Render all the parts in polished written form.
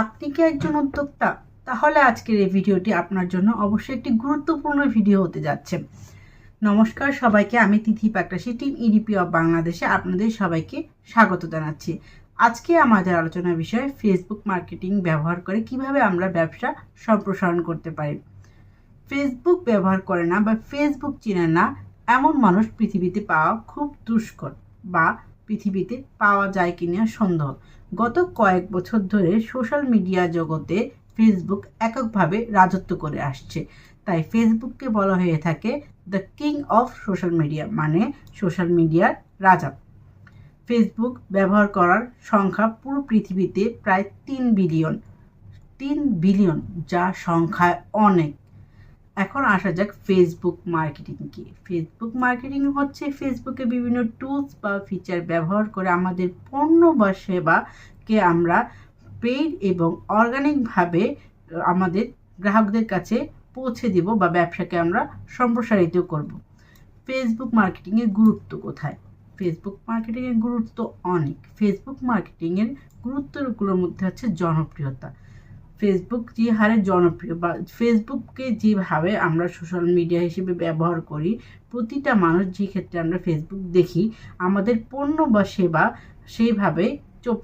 আপনি কি একজন উদ্যোক্তা? তাহলে আজকের এই ভিডিওটি আপনার জন্য অবশ্যই একটি গুরুত্বপূর্ণ ভিডিও হতে যাচ্ছে। নমস্কার সবাইকে, আমি তিথি পাকরাশি, টিম ইডিপি অফ বাংলাদেশে আপনাদের সবাইকে স্বাগত জানাচ্ছি। আজকে আমাদের আলোচনার বিষয় ফেসবুক মার্কেটিং ব্যবহার করে কিভাবে আমরা ব্যবসা সম্প্রসারণ করতে পারি। ফেসবুক ব্যবহার করে না বা ফেসবুক চেনে না এমন মানুষ পৃথিবীতে পাওয়া খুব দুষ্কর, বা পৃথিবীতে পাওয়া যায় কিনা সন্দেহ। গত কয়েক বছর ধরে সোশ্যাল মিডিয়া জগতে ফেসবুক এককভাবে রাজত্ব করে আসছে। তাই ফেসবুককে বলা হয়ে থাকে the king of social media, মানে সোশ্যাল মিডিয়ার রাজা। ফেসবুক ব্যবহার করার সংখ্যা পুরো পৃথিবীতে প্রায় 3 বিলিয়ন, যা সংখ্যায় অনেক। এখন আসা যাক ফেসবুক মার্কেটিং কি। ফেসবুক মার্কেটিং হচ্ছে ফেসবুকে বিভিন্ন টুলস বা ফিচার ব্যবহার করে আমাদের পণ্য বা সেবাকে আমরা পেইড এবং অর্গানিকভাবে আমাদের গ্রাহকদের কাছে পৌঁছে দিব বা ব্যবসাকে আমরা সম্প্রসারিত করব। ফেসবুক মার্কেটিংয়ের গুরুত্ব কোথায়? ফেসবুক মার্কেটিংয়ের গুরুত্ব অনেক। ফেসবুক মার্কেটিংয়ের গুরুত্বগুলোর মধ্যে হচ্ছে জনপ্রিয়তা। ফেসবুক যে হারে জনপ্রিয়, বা ফেসবুককে যেভাবে আমরা সোশ্যাল মিডিয়া হিসেবে ব্যবহার করি, প্রতিটা মানুষ যে ক্ষেত্রে আমরা ফেসবুক দেখি, আমাদের পণ্য বা সেবা সেইভাবে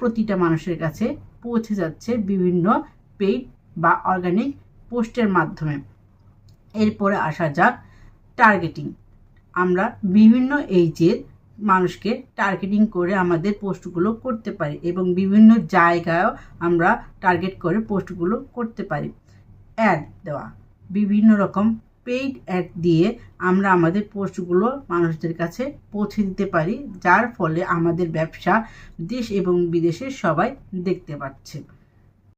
প্রতিটা মানুষের কাছে পৌঁছে যাচ্ছে বিভিন্ন পেইড বা অর্গানিক পোস্টের মাধ্যমে। এরপরে আসা যাক টার্গেটিং। আমরা বিভিন্ন এইজের মানুষকে টার্গেটিং করে আমাদের পোস্টগুলো করতে পারি এবং বিভিন্ন জায়গায়ও আমরা টার্গেট করে পোস্টগুলো করতে পারি। অ্যাড দেওয়া, বিভিন্ন রকম পেইড অ্যাড দিয়ে আমরা আমাদের পোস্টগুলো মানুষদের কাছে পৌঁছে দিতে পারি, যার ফলে আমাদের ব্যবসা দেশ এবং বিদেশের সবাই দেখতে পাচ্ছে।